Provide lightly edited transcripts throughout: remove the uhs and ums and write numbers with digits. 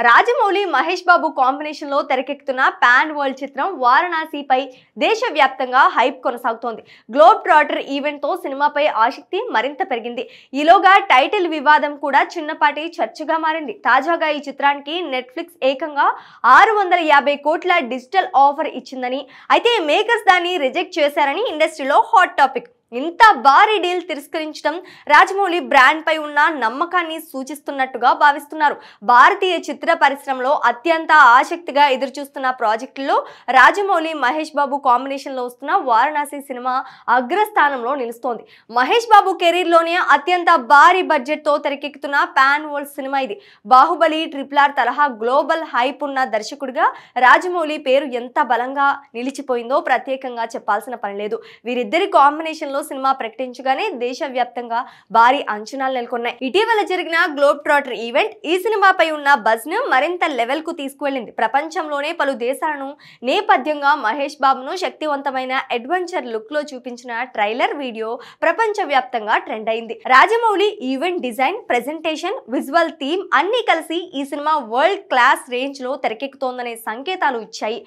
Rajamouli Mahesh Babu combination లో తెరకెక్కుతున్న pan world చిత్రం వారణాసిపై దేశవ్యాప్తంగా హైప్ కొనసాగుతోంది. గ్లోబ్ ట్రాటర్ ఈవెంట్ తో సినిమాపై ఆసక్తి మరింత పెరిగింది. ఈలోగా టైటిల్ వివాదం కూడా చిన్నపాటి చర్చగా మారింది. తాజాగా ఈ చిత్రానికి నెట్ఫ్లిక్స్ ఏకంగా 650 కోట్ల డిజిటల్ ఆఫర్ ఇచ్చిందని, అయితే మేకర్స్ దాన్ని రిజెక్ట్ చేశారని ఇండస్ట్రీలో హాట్ టాపిక్. ఇంత భారీ డీల్ తిరస్కరించడం రాజమౌళి బ్రాండ్ పై ఉన్న నమ్మకాన్ని సూచిస్తున్నట్టుగా భావిస్తున్నారు. భారతీయ చిత్ర పరిశ్రమలో అత్యంత ఆసక్తిగా ఎదురుచూస్తున్న ప్రాజెక్టుల్లో రాజమౌళి మహేష్ బాబు కాంబినేషన్ లో వస్తున్న వారణాసి సినిమా అగ్రస్థానంలో నిలుస్తోంది. మహేష్ బాబు కెరీర్ లోనే అత్యంత భారీ బడ్జెట్ తో తెరకెక్కుతున్న పాన్ వరల్డ్ సినిమా ఇది. బాహుబలి, RRR తరహా గ్లోబల్ హైప్ ఉన్న దర్శకుడిగా రాజమౌళి పేరు ఎంత బలంగా నిలిచిపోయిందో ప్రత్యేకంగా చెప్పాల్సిన పని లేదు. వీరిద్దరి కాంబినేషన్ లో సినిమా ప్రకటించగానే దేశవ్యాప్తంగా భారీ అంచనాలు నెలకొన్నాయి. ఇటీవల జరిగిన గ్లోబ్ ట్రాటర్ ఈవెంట్ ఈ సినిమాపై ఉన్న బజ్ ను మరింత లెవెల్ కు తీసుకువెళ్ళింది. ప్రపంచంలోనే పలు దేశాలను నేపథ్యంగా మహేష్ బాబును శక్తివంతమైన అడ్వెంచర్ లుక్ లో చూపించిన ట్రైలర్ వీడియో ప్రపంచవ్యాప్తంగా ట్రెండ్ అయింది. Rajamouli event design, presentation, visual theme అన్ని కలిసి ఈ సినిమా వరల్డ్ క్లాస్ రేంజ్ లో తెరకెక్కుతోందనే సంకేతాలు ఇచ్చాయి.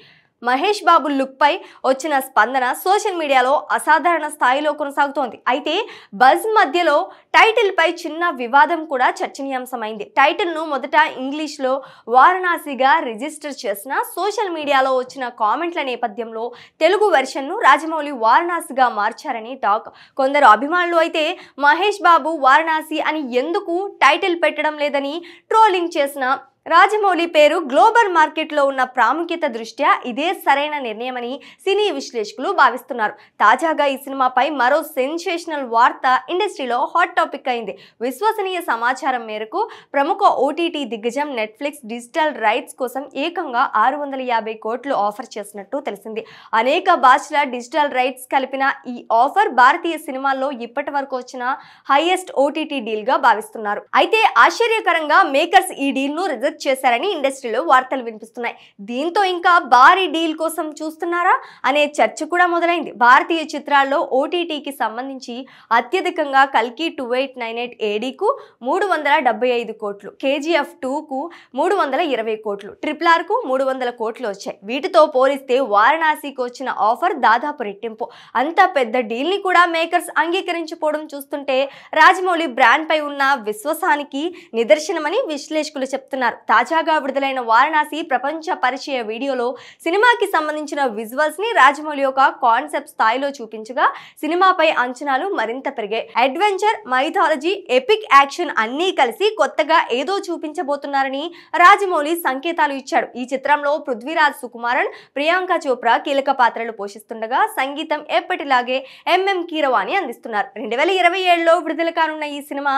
మహేష్ బాబు లుక్ పై వచ్చిన స్పందన సోషల్ మీడియాలో అసాధారణ స్థాయిలో కొనసాగుతోంది. అయితే బజ్ మధ్యలో టైటిల్ పై చిన్న వివాదం కూడా చర్చనీయాంశమైంది. టైటిల్ ను మొదట ఇంగ్లీష్ లో వారణాసిగా రిజిస్టర్ చేసిన సోషల్ మీడియాలో వచ్చిన కామెంట్ల నేపథ్యంలో తెలుగు వెర్షన్ ను రాజమౌళి వారణాసిగా మార్చారని టాక్. కొందరు అభిమానులు అయితే మహేష్ బాబు వారణాసి అని ఎందుకు టైటిల్ పెట్టడం లేదని ట్రోలింగ్ చేసిన రాజమౌళి పేరు గ్లోబల్ మార్కెట్ లో ఉన్న ప్రాముఖ్యత దృష్ట్యా ఇదే సరైన నిర్ణయమని సినీ విశ్లేషకులు భావిస్తున్నారు. తాజాగా ఈ సినిమాపై మరో సెన్సేషనల్ వార్త ఇండస్ట్రీలో హాట్ టాపిక్ అయింది. విశ్వసనీయ సమాచారం మేరకు ప్రముఖ ఓటీటీ దిగ్గజం నెట్ఫ్లిక్స్ డిజిటల్ రైట్స్ కోసం ఏకంగా 650 కోట్లు ఆఫర్ చేసినట్టు తెలిసింది. అనేక భాషల డిజిటల్ రైట్స్ కలిపిన ఈ ఆఫర్ భారతీయ సినిమాల్లో ఇప్పటి వరకు వచ్చిన హైయెస్ట్ ఓటీటీ డీల్ గా భావిస్తున్నారు. అయితే ఆశ్చర్యకరంగా మేకర్స్ ఈ డీల్ ను రిజెక్ట్ చేశారని ఇండస్ట్రీలో వార్తలు వినిపిస్తున్నాయి. దీంతో ఇంకా భారీ డీల్ కోసం చూస్తున్నారా అనే చర్చ కూడా మొదలైంది. భారతీయ చిత్రాల్లో ఓటీటీకి సంబంధించి అత్యధికంగా కల్కి 2898 AD కు 375 కోట్లు, KGF 2 కు 320 కోట్లు, RRR కు 300 కోట్లు వచ్చాయి. వీటితో పోలిస్తే వారణాసికి వచ్చిన ఆఫర్ దాదాపు రెట్టింపు. అంత పెద్ద డీల్ ని కూడా మేకర్స్ అంగీకరించిపోవడం చూస్తుంటే రాజమౌళి బ్రాండ్ పై ఉన్న విశ్వాసానికి నిదర్శనమని విశ్లేషకులు చెప్తున్నారు. తాజాగా విడుదలైన వారణాసి ప్రపంచ పరిచయ వీడియోలో సినిమాకి సంబంధించిన విజువల్స్ ని రాజమౌళి ఒక కాన్సెప్ట్ స్థాయిలో చూపించగా సినిమాపై అంచనాలు మరింత పెరిగాయి. అడ్వెంచర్, మైథాలజీ, ఎపిక్ యాక్షన్ అన్నీ కలిసి కొత్తగా ఏదో చూపించబోతున్నారని రాజమౌళి సంకేతాలు ఇచ్చాడు. ఈ చిత్రంలో పృథ్వీరాజ్ సుకుమారన్, ప్రియాంక చోప్రా కీలక పాత్రలు పోషిస్తుండగా సంగీతం ఎప్పటిలాగే MM కీరవాణి అందిస్తున్నారు. 2027లో విడుదల కానున్న ఈ సినిమా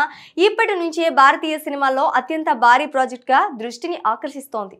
ఇప్పటి నుంచే భారతీయ సినిమాల్లో అత్యంత భారీ ప్రాజెక్ట్ గా దృష్టిని ఆకర్షిస్తోంది.